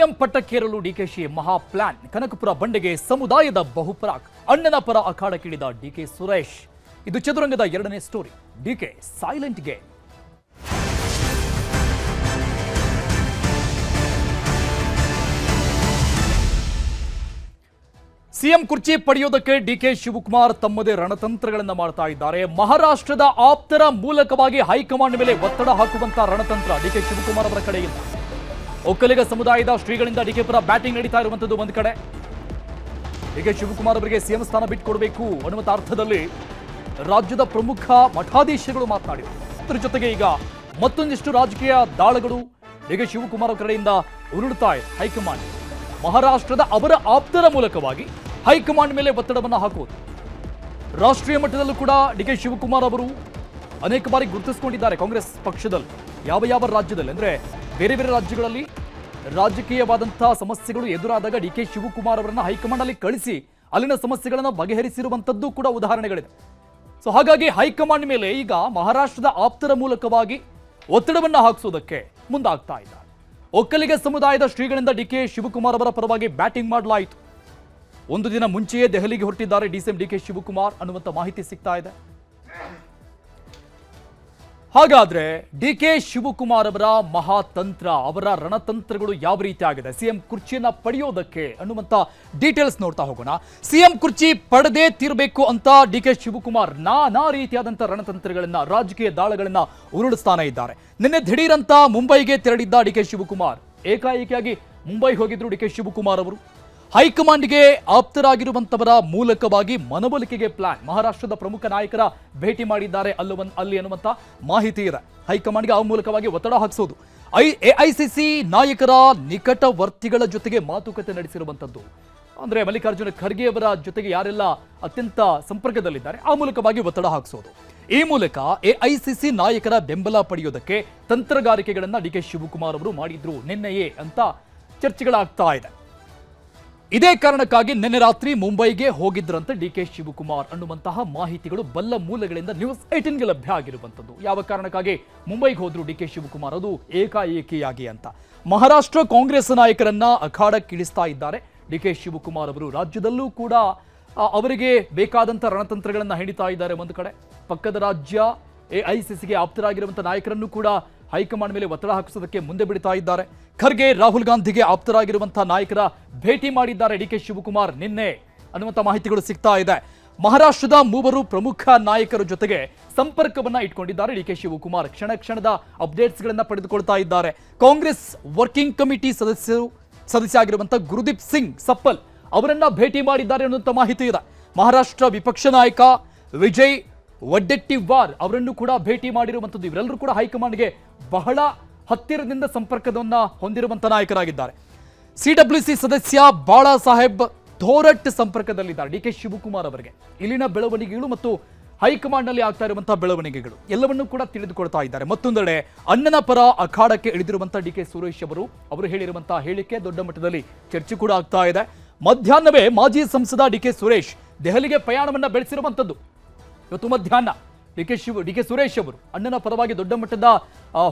CM ಪಟ್ಟಕ್ಕೇರಲು DKShi ಮಹಾ plan. Kanakapura ಬಂಡೆಗೆ ಸಮುದಾಯದ ಬಹುಪರಾಕ್. ಅಣ್ಣನ ಪರ ಅಖಾಡಕ್ಕಿಳಿದ ಡಿಕೆ ಸುರೇಶ್. ಇದು ಚದುರಂಗದ ಎರಡನೇ story. DK silent game. CM ಕುರ್ಚಿ ಪಡೆಯೋದಕ್ಕೆ ಡಿಕೆ ಶಿವಕುಮಾರ್ ತಮ್ಮದೇ ರಣತಂತ್ರಗಳನ್ನು ಮಾಡ್ತಾ ಇದ್ದಾರೆ. ಮಹಾರಾಷ್ಟ್ರದ ಆಪ್ತರ ಮೂಲಕವಾಗಿ ಹೈಕಮಾಂಡ್ ಮೇಲೆ ಒತ್ತಡ ಹಾಕುವಂತ ರಣತಂತ್ರ ಡಿಕೆ ಶಿವಕುಮಾರ್ ಅವರ ಕಡೆಯಿಂದ. ಒಕ್ಕಲಿಗ ಸಮುದಾಯದ ಶ್ರೀಗಳಿಂದ ಡಿಕೆ ಪರ ಬ್ಯಾಟಿಂಗ್ ನಡೀತಾ ಇರುವಂತದ್ದು ಒಂದು ಕಡೆ. ಡಿಕೆ ಶಿವಕುಮಾರ್ ಅವರಿಗೆ ಸಿಎಂ ಸ್ಥಾನ ಬಿಟ್ಟುಕೊಡಬೇಕು ಅನ್ನುವಂತ ಅರ್ಥದಲ್ಲಿ ರಾಜ್ಯದ ಪ್ರಮುಖ ಮಠಾಧೀಶಗಳು ಮಾತನಾಡಿದರು. ಇದರ ಜೊತೆಗೆ ಈಗ ಮತ್ತೊಂದಿಷ್ಟು ರಾಜಕೀಯ ದಾಳಗಳು ಡಿಕೆ ಶಿವಕುಮಾರ್ ಅವರ ಕಡೆಯಿಂದ ಉರುಳುತ್ತಾ ಇದೆ. ಹೈಕಮಾಂಡ್ ಮಹಾರಾಷ್ಟ್ರದ ಅವರ ಆಪ್ತರ ಮೂಲಕವಾಗಿ ಹೈಕಮಾಂಡ್ ಮೇಲೆ ಒತ್ತಡವನ್ನು ಹಾಕುವುದು. ರಾಷ್ಟ್ರೀಯ ಮಟ್ಟದಲ್ಲೂ ಕೂಡ ಡಿಕೆ ಶಿವಕುಮಾರ್ ಅವರು ಅನೇಕ ಬಾರಿ ಗುರುತಿಸಿಕೊಂಡಿದ್ದಾರೆ ಕಾಂಗ್ರೆಸ್ ಪಕ್ಷದಲ್ಲಿ. ಯಾವ ರಾಜ್ಯದಲ್ಲಿ ಅಂದ್ರೆ ಬೇರೆ ಬೇರೆ ರಾಜ್ಯಗಳಲ್ಲಿ ರಾಜಕೀಯವಾದಂತಹ ಸಮಸ್ಯೆಗಳು ಎದುರಾದಾಗ ಡಿಕೆ ಶಿವಕುಮಾರ್ ಅವರನ್ನ ಹೈಕಮಾಂಡ್ ಅಲ್ಲಿ ಕಳಿಸಿ ಅಲ್ಲಿನ ಸಮಸ್ಯೆಗಳನ್ನು ಬಗೆಹರಿಸಿರುವಂತದ್ದು ಕೂಡ ಉದಾಹರಣೆಗಳಿದೆ. ಸೊ ಹಾಗಾಗಿ ಹೈಕಮಾಂಡ್ ಮೇಲೆ ಈಗ ಮಹಾರಾಷ್ಟ್ರದ ಆಪ್ತರ ಮೂಲಕವಾಗಿ ಒತ್ತಡವನ್ನ ಹಾಕಿಸೋದಕ್ಕೆ ಮುಂದಾಗ್ತಾ ಇದ್ದಾರೆ. ಒಕ್ಕಲಿಗ ಸಮುದಾಯದ ಶ್ರೀಗಳಿಂದ ಡಿಕೆ ಶಿವಕುಮಾರ್ ಅವರ ಪರವಾಗಿ ಬ್ಯಾಟಿಂಗ್ ಮಾಡಲಾಯಿತು. ಒಂದು ದಿನ ಮುಂಚೆಯೇ ದೆಹಲಿಗೆ ಹೊರಟಿದ್ದಾರೆ ಡಿಸಿಎಂ ಡಿಕೆ ಶಿವಕುಮಾರ್ ಅನ್ನುವಂತ ಮಾಹಿತಿ ಸಿಗ್ತಾ ಇದೆ. ಹಾಗಾದ್ರೆ ಡಿಕೆ ಶಿವಕುಮಾರ್ ಅವರ ಮಹಾತಂತ್ರ, ಅವರ ರಣತಂತ್ರಗಳು ಯಾವ ರೀತಿ ಆಗಿದೆ ಸಿಎಂ ಕುರ್ಚಿಯನ್ನ ಪಡೆಯೋದಕ್ಕೆ ಅನ್ನುವಂತ ಡೀಟೇಲ್ಸ್ ನೋಡ್ತಾ ಹೋಗೋಣ. ಸಿಎಂ ಕುರ್ಚಿ ಪಡೆದೇ ತೀರಬೇಕು ಅಂತ ಡಿಕೆ ಶಿವಕುಮಾರ್ ನಾನಾ ರೀತಿಯಾದಂತಹ ರಣತಂತ್ರಗಳನ್ನ, ರಾಜಕೀಯ ದಾಳಗಳನ್ನ ಉರುಳಿಸ್ತಾನೆ ಇದ್ದಾರೆ. ನಿನ್ನೆ ದಿಢೀರಂತ ಮುಂಬೈಗೆ ತೆರಳಿದ್ದ ಡಿಕೆ ಶಿವಕುಮಾರ್ ಏಕಾಏಕಿಯಾಗಿ ಮುಂಬೈ ಹೋಗಿದ್ರು ಡಿಕೆ ಶಿವಕುಮಾರ್ ಅವರು. ಹೈಕಮಾಂಡ್ಗೆ ಆಪ್ತರಾಗಿರುವಂತವರ ಮೂಲಕವಾಗಿ ಮನವೊಲಿಕೆಗೆ ಪ್ಲಾನ್. ಮಹಾರಾಷ್ಟ್ರದ ಪ್ರಮುಖ ನಾಯಕರ ಭೇಟಿ ಮಾಡಿದ್ದಾರೆ ಅಲ್ಲಿ ಅನ್ನುವಂತ ಮಾಹಿತಿ ಇದೆ. ಹೈಕಮಾಂಡ್ಗೆ ಆ ಮೂಲಕವಾಗಿ ಒತ್ತಡ ಹಾಕಿಸೋದು. ಎಐಸಿಸಿ ನಾಯಕರ ನಿಕಟವರ್ತಿಗಳ ಜೊತೆಗೆ ಮಾತುಕತೆ ನಡೆಸಿರುವಂತದ್ದು. ಅಂದ್ರೆ ಮಲ್ಲಿಕಾರ್ಜುನ ಖರ್ಗೆ ಅವರ ಜೊತೆಗೆ ಯಾರೆಲ್ಲ ಅತ್ಯಂತ ಸಂಪರ್ಕದಲ್ಲಿದ್ದಾರೆ ಆ ಮೂಲಕವಾಗಿ ಒತ್ತಡ ಹಾಕಿಸೋದು. ಈ ಮೂಲಕ ಎಐಸಿಸಿ ನಾಯಕರ ಬೆಂಬಲ ಪಡೆಯೋದಕ್ಕೆ ತಂತ್ರಗಾರಿಕೆಗಳನ್ನ ಡಿಕೆ ಶಿವಕುಮಾರ್ ಅವರು ಮಾಡಿದ್ರು ನಿನ್ನೆಯೇ ಅಂತ ಚರ್ಚೆಗಳಾಗ್ತಾ ಇದೆ. ಇದೇ ಕಾರಣಕ್ಕಾಗಿ ನಿನ್ನೆ ರಾತ್ರಿ ಮುಂಬೈಗೆ ಹೋಗಿದ್ರಂತೆ ಡಿಕೆ ಶಿವಕುಮಾರ್ ಅನ್ನುವಂತಹ ಮಾಹಿತಿಗಳು ಬಲ್ಲ ಮೂಲಗಳಿಂದ ನ್ಯೂಸ್ 18ಗೆ ಲಭ್ಯ ಆಗಿರುವಂತದ್ದು. ಯಾವ ಕಾರಣಕ್ಕಾಗಿ ಮುಂಬೈಗೆ ಹೋದ್ರು ಡಿಕೆ ಶಿವಕುಮಾರ್, ಅದು ಏಕಾಏಕಿಯಾಗಿ ಅಂತ. ಮಹಾರಾಷ್ಟ್ರ ಕಾಂಗ್ರೆಸ್ ನಾಯಕರನ್ನ ಅಖಾಡಕ್ಕಿಳಿಸ್ತಾ ಇದ್ದಾರೆ ಡಿಕೆ ಶಿವಕುಮಾರ್ ಅವರು. ರಾಜ್ಯದಲ್ಲೂ ಕೂಡ ಅವರಿಗೆ ಬೇಕಾದಂತ ರಣತಂತ್ರಗಳನ್ನ ಹಿಡಿತಾ ಇದ್ದಾರೆ. ಒಂದು ಕಡೆ ಪಕ್ಕದ ರಾಜ್ಯ ಎಐಸಿಸಿಗೆ ಆಪ್ತರಾಗಿರುವಂತಹ ನಾಯಕರನ್ನು ಕೂಡ ಹೈಕಮಾಂಡ್ ಮೇಲೆ ಒತ್ತಡ ಹಾಕಿಸೋದಕ್ಕೆ ಮುಂದೆ ಬಿಡ್ತಾ ಇದ್ದಾರೆ. ಖರ್ಗೆ, ರಾಹುಲ್ ಗಾಂಧಿಗೆ ಆಪ್ತರಾಗಿರುವಂತಹ ನಾಯಕರ ಭೇಟಿ ಮಾಡಿದ್ದಾರೆ ಡಿಕೆ ಶಿವಕುಮಾರ್ ನಿನ್ನೆ ಅನ್ನುವಂಥ ಮಾಹಿತಿಗಳು ಸಿಗ್ತಾ ಇದೆ. ಮಹಾರಾಷ್ಟ್ರದ ಮೂವರು ಪ್ರಮುಖ ನಾಯಕರ ಜೊತೆಗೆ ಸಂಪರ್ಕವನ್ನ ಇಟ್ಕೊಂಡಿದ್ದಾರೆ ಡಿಕೆ ಶಿವಕುಮಾರ್. ಕ್ಷಣದ ಅಪ್ಡೇಟ್ಸ್ ಗಳನ್ನ ಪಡೆದುಕೊಳ್ತಾ ಇದ್ದಾರೆ. ಕಾಂಗ್ರೆಸ್ ವರ್ಕಿಂಗ್ ಕಮಿಟಿ ಸದಸ್ಯ ಆಗಿರುವಂತಹ ಗುರುದೀಪ್ ಸಿಂಗ್ ಸಪ್ಪಲ್ ಅವರನ್ನ ಭೇಟಿ ಮಾಡಿದ್ದಾರೆ ಅನ್ನುವಂಥ ಮಾಹಿತಿ ಇದೆ. ಮಹಾರಾಷ್ಟ್ರ ವಿಪಕ್ಷ ನಾಯಕ ವಿಜಯ್ ವಡ್ಡೆಟ್ಟಿವಾರ್ ಅವರನ್ನು ಕೂಡ ಭೇಟಿ ಮಾಡಿರುವಂಥದ್ದು. ಇವರೆಲ್ಲರೂ ಕೂಡ ಹೈಕಮಾಂಡ್ಗೆ ಬಹಳ ಹತ್ತಿರದಿಂದ ಸಂಪರ್ಕವನ್ನ ಹೊಂದಿರುವಂತಹ ನಾಯಕರಾಗಿದ್ದಾರೆ. ಸಿಡಬ್ಲ್ಯೂಸಿ ಸದಸ್ಯ ಬಾಳಾ ಸಾಹೇಬ್ ಥೋರಟ್ ಸಂಪರ್ಕದಲ್ಲಿದ್ದಾರೆ ಡಿಕೆ ಶಿವಕುಮಾರ್ ಅವರಿಗೆ. ಇಲ್ಲಿನ ಬೆಳವಣಿಗೆಗಳು ಮತ್ತು ಹೈಕಮಾಂಡ್ ನಲ್ಲಿ ಆಗ್ತಾ ಇರುವಂತಹ ಬೆಳವಣಿಗೆಗಳು ಎಲ್ಲವನ್ನೂ ಕೂಡ ತಿಳಿದುಕೊಳ್ತಾ ಇದ್ದಾರೆ. ಮತ್ತೊಂದೆಡೆ ಅಣ್ಣನ ಪರ ಅಖಾಡಕ್ಕೆ ಇಳಿದಿರುವಂತಹ ಡಿಕೆ ಸುರೇಶ್ ಅವರು ಹೇಳಿರುವಂತಹ ಹೇಳಿಕೆ ದೊಡ್ಡ ಮಟ್ಟದಲ್ಲಿ ಚರ್ಚೆ ಕೂಡ ಆಗ್ತಾ ಇದೆ. ಮಧ್ಯಾಹ್ನವೇ ಮಾಜಿ ಸಂಸದ ಡಿಕೆ ಸುರೇಶ್ ದೆಹಲಿಗೆ ಪ್ರಯಾಣವನ್ನ ಬೆಳೆಸಿರುವಂತದ್ದು. ಇವತ್ತು ಮಧ್ಯಾಹ್ನ ಡಿಕೆ ಸುರೇಶ್ ಅವರು ಅಣ್ಣನ ಪರವಾಗಿ ದೊಡ್ಡ ಮಟ್ಟದ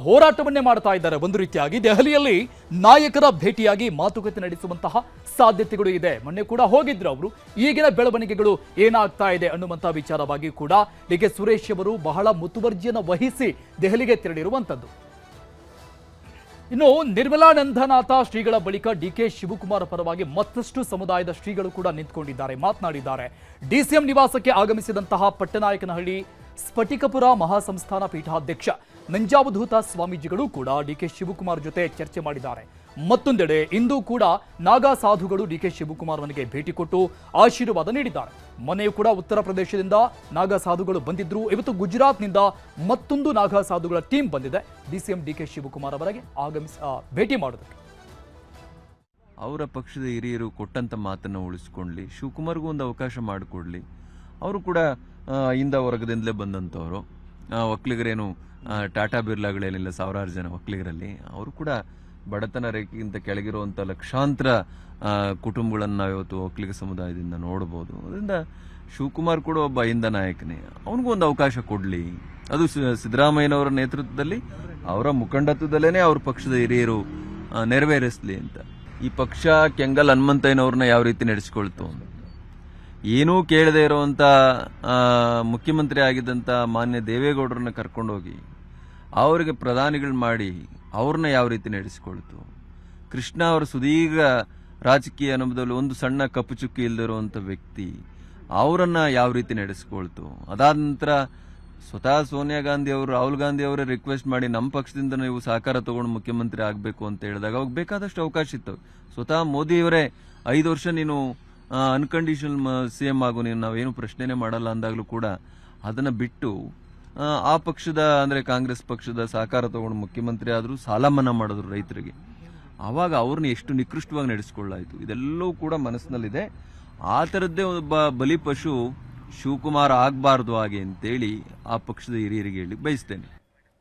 ಹೋರಾಟವನ್ನೇ ಮಾಡ್ತಾ ಇದ್ದಾರೆ. ಒಂದು ರೀತಿಯಾಗಿ ದೆಹಲಿಯಲ್ಲಿ ನಾಯಕರ ಭೇಟಿಯಾಗಿ ಮಾತುಕತೆ ನಡೆಸುವಂತಹ ಸಾಧ್ಯತೆಗಳು ಇದೆ. ಮೊನ್ನೆ ಕೂಡ ಹೋಗಿದ್ರು ಅವರು. ಈಗಿನ ಬೆಳವಣಿಗೆಗಳು ಏನಾಗ್ತಾ ಇದೆ ಅನ್ನುವಂತಹ ವಿಚಾರವಾಗಿ ಕೂಡ ಡಿಕೆ ಸುರೇಶ್ ಅವರು ಬಹಳ ಮುತುವರ್ಜಿಯನ್ನು ವಹಿಸಿ ದೆಹಲಿಗೆ ತೆರಳಿರುವಂತದ್ದು. ಇನ್ನು ನಿರ್ಮಲಾನಂದನಾಥ ಶ್ರೀಗಳ ಬಳಿಕ ಡಿಕೆ ಶಿವಕುಮಾರ್ ಪರವಾಗಿ ಮತ್ತಷ್ಟು ಸಮುದಾಯದ ಶ್ರೀಗಳು ಕೂಡ ನಿಂತ್ಕೊಂಡಿದ್ದಾರೆ, ಮಾತನಾಡಿದ್ದಾರೆ. ಡಿಸಿಎಂ ನಿವಾಸಕ್ಕೆ ಆಗಮಿಸಿದಂತಹ ಪಟ್ಟನಾಯಕನಹಳ್ಳಿ ಸ್ಫಟಿಕಪುರ ಮಹಾಸಂಸ್ಥಾನ ಪೀಠಾಧ್ಯಕ್ಷ ನಂಜಾವಧೂತ ಸ್ವಾಮೀಜಿಗಳು ಕೂಡ ಡಿಕೆ ಶಿವಕುಮಾರ್ ಜೊತೆ ಚರ್ಚೆ ಮಾಡಿದ್ದಾರೆ. ಮತ್ತೊಂದೆಡೆ ಇಂದು ಕೂಡ ನಾಗಾ ಸಾಧುಗಳು ಡಿಕೆ ಶಿವಕುಮಾರ್ ಅವರಿಗೆ ಭೇಟಿ ಕೊಟ್ಟು ಆಶೀರ್ವಾದ ನೀಡಿದ್ದಾರೆ. ಮೊನ್ನೆಯೂ ಕೂಡ ಉತ್ತರ ಪ್ರದೇಶದಿಂದ ನಾಗಾ ಸಾಧುಗಳು ಬಂದಿದ್ರು. ಇವತ್ತು ಗುಜರಾತ್ನಿಂದ ಮತ್ತೊಂದು ನಾಗಾ ಸಾಧುಗಳ ಟೀಮ್ ಬಂದಿದೆ ಡಿಸಿಎಂ ಡಿಕೆ ಶಿವಕುಮಾರ್ ಅವರಿಗೆ ಭೇಟಿ ಮಾಡೋದಕ್ಕೆ. ಅವರ ಪಕ್ಷದ ಹಿರಿಯರು ಕೊಟ್ಟಂತ ಮಾತನ್ನು ಉಳಿಸ್ಕೊಳ್ಳಿ, ಶಿವಕುಮಾರ್ಗೂ ಒಂದು ಅವಕಾಶ ಮಾಡಿಕೊಡ್ಲಿ. ಅವರು ಕೂಡ ಇಂದ ವರ್ಗದಿಂದಲೇ ಬಂದಂಥವರು. ಒಕ್ಕಲಿಗರೇನು ಟಾಟಾ ಬಿರ್ಲಾಗಳೇನಿಲ್ಲ, ಸಾವಿರಾರು ಜನ ಒಕ್ಕಲಿಗರಲ್ಲಿ. ಅವರು ಕೂಡ ಬಡತನ ರೇಖೆಗಿಂತ ಕೆಳಗಿರುವಂಥ ಲಕ್ಷಾಂತರ ಕುಟುಂಬಗಳನ್ನು ನಾವಿವತ್ತು ಒಕ್ಕಲಿಗ ಸಮುದಾಯದಿಂದ ನೋಡ್ಬೋದು. ಅದರಿಂದ ಶಿವಕುಮಾರ್ ಕೂಡ ಒಬ್ಬ ಹಿಂದ ನಾಯಕನೇ, ಅವನಿಗೂ ಒಂದು ಅವಕಾಶ ಕೊಡಲಿ. ಅದು ಸಿದ್ದರಾಮಯ್ಯನವರ ನೇತೃತ್ವದಲ್ಲಿ ಅವರ ಮುಖಂಡತ್ವದಲ್ಲೇನೆ ಅವ್ರ ಪಕ್ಷದ ಹಿರಿಯರು ನೆರವೇರಿಸಲಿ ಅಂತ. ಈ ಪಕ್ಷ ಕೆಂಗಲ್ ಹನುಮಂತಯ್ಯನವ್ರನ್ನ ಯಾವ ರೀತಿ ನಡೆಸ್ಕೊಳ್ತು, ಏನೂ ಕೇಳದೇ ಇರುವಂತ ಮುಖ್ಯಮಂತ್ರಿ ಆಗಿದ್ದಂಥ ಮಾನ್ಯ ದೇವೇಗೌಡರನ್ನ ಕರ್ಕೊಂಡೋಗಿ ಅವರಿಗೆ ಪ್ರಧಾನಿಗಳು ಮಾಡಿ ಅವ್ರನ್ನ ಯಾವ ರೀತಿ ನಡೆಸಿಕೊಳ್ತು, ಕೃಷ್ಣ ಅವರ ಸುದೀರ್ಘ ರಾಜಕೀಯ ಅನುಭವದಲ್ಲಿ ಒಂದು ಸಣ್ಣ ಕಪ್ಪು ಚುಕ್ಕಿ ಇಲ್ಲದಿರುವಂಥ ವ್ಯಕ್ತಿ, ಅವರನ್ನ ಯಾವ ರೀತಿ ನಡೆಸ್ಕೊಳ್ತು. ಅದಾದ ನಂತರ ಸ್ವತಃ ಸೋನಿಯಾ ಗಾಂಧಿ ಅವರು, ರಾಹುಲ್ ಗಾಂಧಿ ಅವರೇ ರಿಕ್ವೆಸ್ಟ್ ಮಾಡಿ ನಮ್ಮ ಪಕ್ಷದಿಂದ ನೀವು ಸಹಕಾರ ತಗೊಂಡು ಮುಖ್ಯಮಂತ್ರಿ ಆಗಬೇಕು ಅಂತ ಹೇಳಿದಾಗ ಅವಾಗ ಬೇಕಾದಷ್ಟು ಅವಕಾಶ ಇತ್ತು. ಸ್ವತಃ ಮೋದಿಯವರೇ 5 ವರ್ಷ ನೀನು ಅನ್ಕಂಡೀಷನಲ್ CM ಆಗು, ನೀನು ನಾವೇನು ಪ್ರಶ್ನೆನೇ ಮಾಡಲ್ಲ ಅಂದಾಗಲೂ ಕೂಡ ಅದನ್ನ ಬಿಟ್ಟು ಆ ಪಕ್ಷದ ಅಂದ್ರೆ ಕಾಂಗ್ರೆಸ್ ಪಕ್ಷದ ಸಹಕಾರ ತಗೊಂಡು ಮುಖ್ಯಮಂತ್ರಿ ಆದರೂ, ಸಾಲ ಮನ್ನಾ ಮಾಡಿದ್ರು ರೈತರಿಗೆ. ಆವಾಗ ಅವ್ರನ್ನ ಎಷ್ಟು ನಿಕೃಷ್ಟವಾಗಿ ನಡೆಸಿಕೊಳ್ಳಾಯಿತು, ಇದೆಲ್ಲವೂ ಕೂಡ ಮನಸ್ಸಿನಲ್ಲಿದೆ. ಆ ಥರದ್ದೇ ಒಬ್ಬ ಬಲಿಪಶು ಶಿವಕುಮಾರ್ ಆಗಬಾರ್ದು ಹಾಗೆ ಅಂತೇಳಿ ಆ ಪಕ್ಷದ ಹಿರಿಯರಿಗೆ ಹೇಳಿ ಬಯಸ್ತೇನೆ.